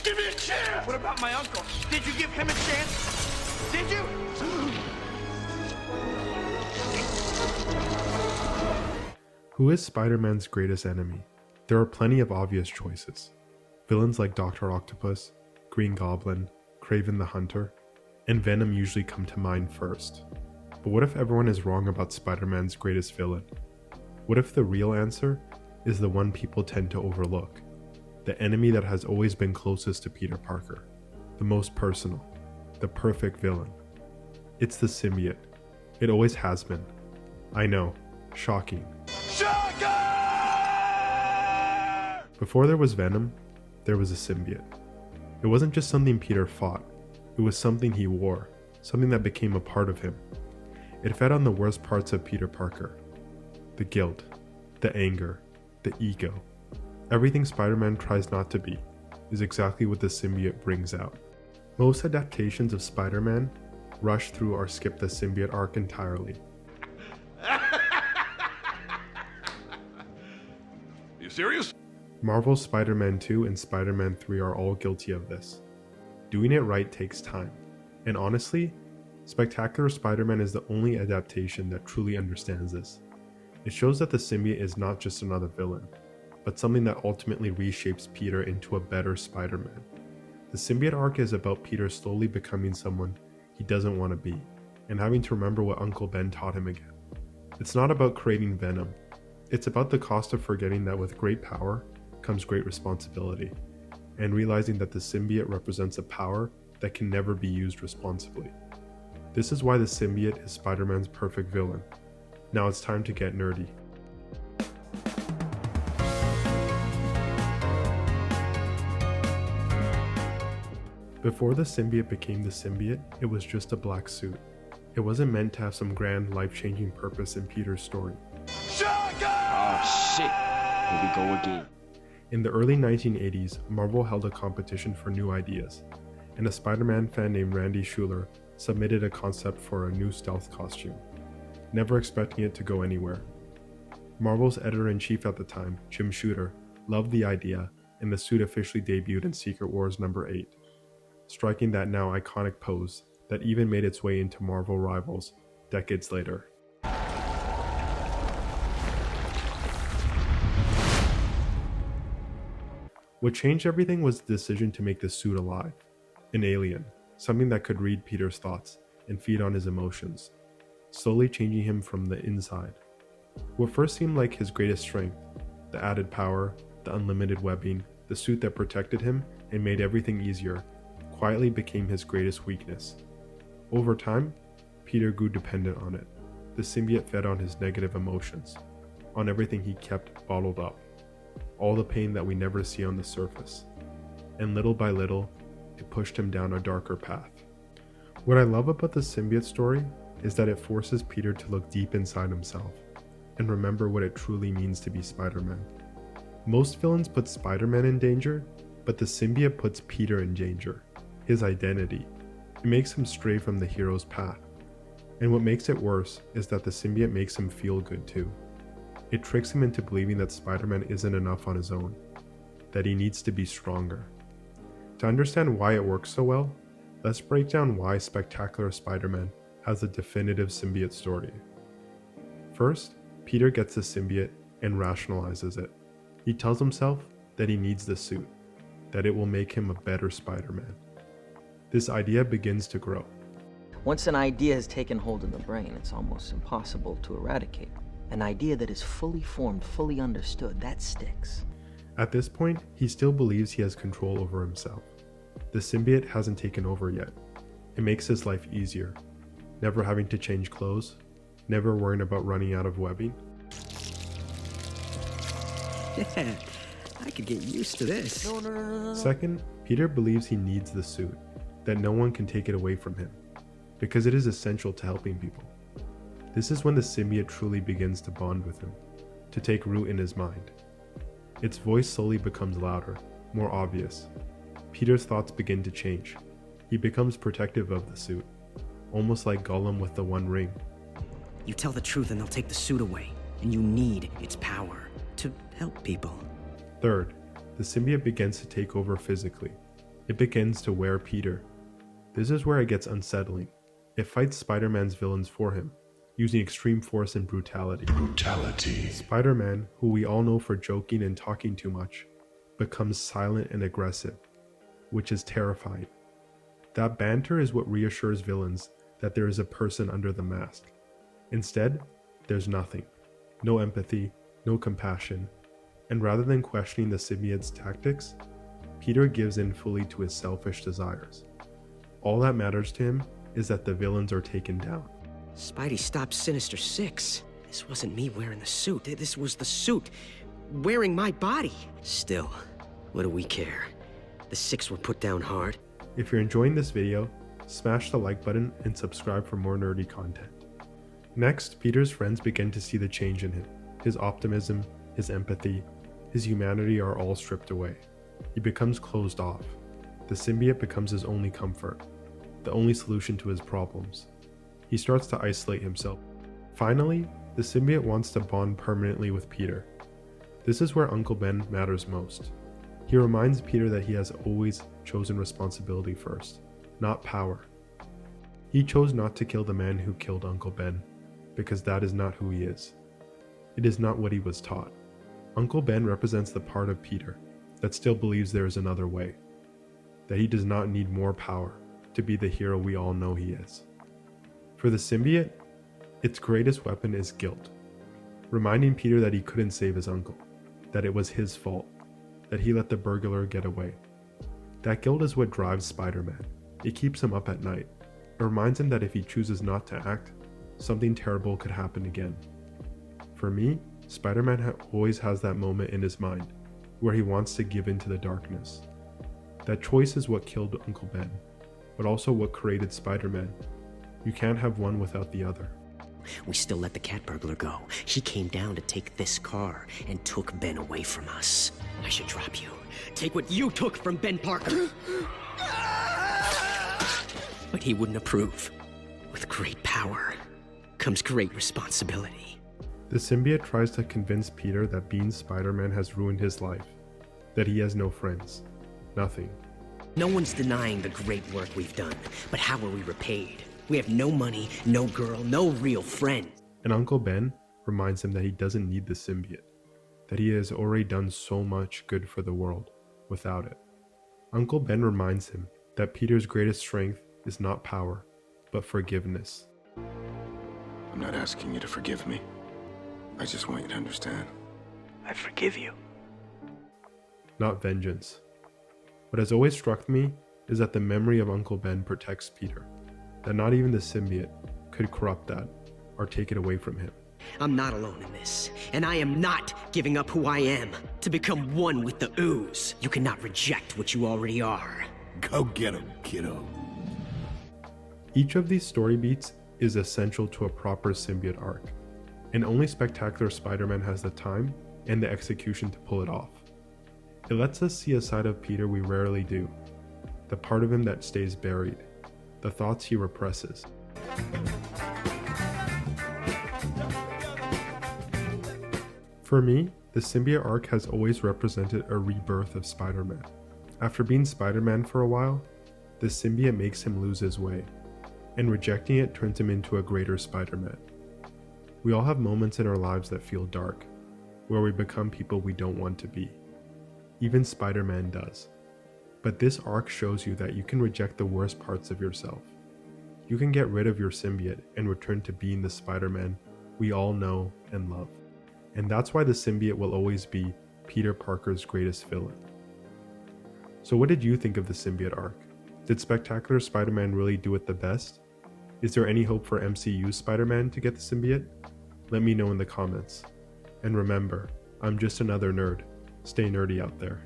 Give me a chance! What about my uncle? Did you give him a chance? Did you? Who is Spider-Man's greatest enemy? There are plenty of obvious choices. Villains like Dr. Octopus, Green Goblin, Kraven the Hunter, and Venom usually come to mind first. But what if everyone is wrong about Spider-Man's greatest villain? What if the real answer is the one people tend to overlook? The enemy that has always been closest to Peter Parker, the most personal, the perfect villain. It's the symbiote. It always has been. I know, shocking. Shocker! Before there was Venom, there was a symbiote. It wasn't just something Peter fought, it was something he wore, something that became a part of him. It fed on the worst parts of Peter Parker. The guilt, the anger, the ego. Everything Spider-Man tries not to be is exactly what the symbiote brings out. Most adaptations of Spider-Man rush through or skip the symbiote arc entirely. You serious? Marvel's Spider-Man 2 and Spider-Man 3 are all guilty of this. Doing it right takes time, and honestly, Spectacular Spider-Man is the only adaptation that truly understands this. It shows that the symbiote is not just another villain, but something that ultimately reshapes Peter into a better Spider-Man. The symbiote arc is about Peter slowly becoming someone he doesn't want to be, and having to remember what Uncle Ben taught him again. It's not about creating Venom. It's about the cost of forgetting that with great power comes great responsibility, and realizing that the symbiote represents a power that can never be used responsibly. This is why the symbiote is Spider-Man's perfect villain. Now it's time to get nerdy. Before the symbiote became the symbiote, it was just a black suit. It wasn't meant to have some grand, life-changing purpose in Peter's story. Shocker! Oh shit, here we go again. In the early 1980s, Marvel held a competition for new ideas, and a Spider-Man fan named Randy Schueller submitted a concept for a new stealth costume, never expecting it to go anywhere. Marvel's editor-in-chief at the time, Jim Shooter, loved the idea, and the suit officially debuted in Secret Wars number 8, striking that now iconic pose that even made its way into Marvel Rivals decades later. What changed everything was the decision to make the suit alive, an alien, something that could read Peter's thoughts and feed on his emotions, slowly changing him from the inside. What first seemed like his greatest strength, the added power, the unlimited webbing, the suit that protected him and made everything easier, quietly became his greatest weakness. Over time, Peter grew dependent on it. The symbiote fed on his negative emotions, on everything he kept bottled up, all the pain that we never see on the surface. And little by little, it pushed him down a darker path. What I love about the symbiote story is that it forces Peter to look deep inside himself and remember what it truly means to be Spider-Man. Most villains put Spider-Man in danger, but the symbiote puts Peter in danger, his identity. It makes him stray from the hero's path. And what makes it worse is that the symbiote makes him feel good too. It tricks him into believing that Spider-Man isn't enough on his own, that he needs to be stronger. To understand why it works so well, let's break down why Spectacular Spider-Man has a definitive symbiote story. First, Peter gets the symbiote and rationalizes it. He tells himself that he needs the suit, that it will make him a better Spider-Man. This idea begins to grow. Once an idea has taken hold in the brain, it's almost impossible to eradicate. An idea that is fully formed, fully understood, that sticks. At this point, he still believes he has control over himself. The symbiote hasn't taken over yet. It makes his life easier, never having to change clothes, never worrying about running out of webbing. Yeah, I could get used to this. No. Second, Peter believes he needs the suit, that no one can take it away from him, because it is essential to helping people. This is when the symbiote truly begins to bond with him, to take root in his mind. Its voice slowly becomes louder, more obvious. Peter's thoughts begin to change. He becomes protective of the suit, almost like Gollum with the One Ring. You tell the truth and they'll take the suit away, and you need its power to help people. Third, the symbiote begins to take over physically. It begins to wear Peter. This is where it gets unsettling. It fights Spider-Man's villains for him, using extreme force and brutality. Spider-Man, who we all know for joking and talking too much, becomes silent and aggressive, which is terrifying. That banter is what reassures villains that there is a person under the mask. Instead, there's nothing. No empathy, no compassion, and rather than questioning the symbiote's tactics, Peter gives in fully to his selfish desires. All that matters to him is that the villains are taken down. Spidey stopped Sinister Six. This wasn't me wearing the suit. This was the suit wearing my body. Still, what do we care? The Six were put down hard. If you're enjoying this video, smash the like button and subscribe for more nerdy content. Next, Peter's friends begin to see the change in him. His optimism, his empathy, his humanity are all stripped away. He becomes closed off. The symbiote becomes his only comfort, the only solution to his problems. He starts to isolate himself. Finally, the symbiote wants to bond permanently with Peter. This is where Uncle Ben matters most. He reminds Peter that he has always chosen responsibility first, not power. He chose not to kill the man who killed Uncle Ben, because that is not who he is. It is not what he was taught. Uncle Ben represents the part of Peter that still believes there is another way, that he does not need more power to be the hero we all know he is. For the symbiote, its greatest weapon is guilt, reminding Peter that he couldn't save his uncle, that it was his fault, that he let the burglar get away. That guilt is what drives Spider-Man. It keeps him up at night. It reminds him that if he chooses not to act, something terrible could happen again. For me, Spider-Man always has that moment in his mind where he wants to give in to the darkness. That choice is what killed Uncle Ben, but also what created Spider-Man. You can't have one without the other. We still let the cat burglar go. She came down to take this car and took Ben away from us. I should drop you. Take what you took from Ben Parker. But he wouldn't approve. With great power comes great responsibility. The symbiote tries to convince Peter that being Spider-Man has ruined his life, that he has no friends, nothing. No one's denying the great work we've done, but how are we repaid? We have no money, no girl, no real friend. And Uncle Ben reminds him that he doesn't need the symbiote, that he has already done so much good for the world without it. Uncle Ben reminds him that Peter's greatest strength is not power, but forgiveness. I'm not asking you to forgive me. I just want you to understand. I forgive you. Not vengeance. What has always struck me is that the memory of Uncle Ben protects Peter, that not even the symbiote could corrupt that or take it away from him. I'm not alone in this, and I am not giving up who I am to become one with the ooze. You cannot reject what you already are. Go get him, kiddo. Each of these story beats is essential to a proper symbiote arc, and only Spectacular Spider-Man has the time and the execution to pull it off. It lets us see a side of Peter we rarely do, the part of him that stays buried, the thoughts he represses. For me, the symbiote arc has always represented a rebirth of Spider-Man. After being Spider-Man for a while, the symbiote makes him lose his way, and rejecting it turns him into a greater Spider-Man. We all have moments in our lives that feel dark, where we become people we don't want to be. Even Spider-Man does. But this arc shows you that you can reject the worst parts of yourself. You can get rid of your symbiote and return to being the Spider-Man we all know and love. And that's why the symbiote will always be Peter Parker's greatest villain. So what did you think of the symbiote arc? Did Spectacular Spider-Man really do it the best? Is there any hope for MCU Spider-Man to get the symbiote? Let me know in the comments. And remember, I'm just another nerd. Stay nerdy out there.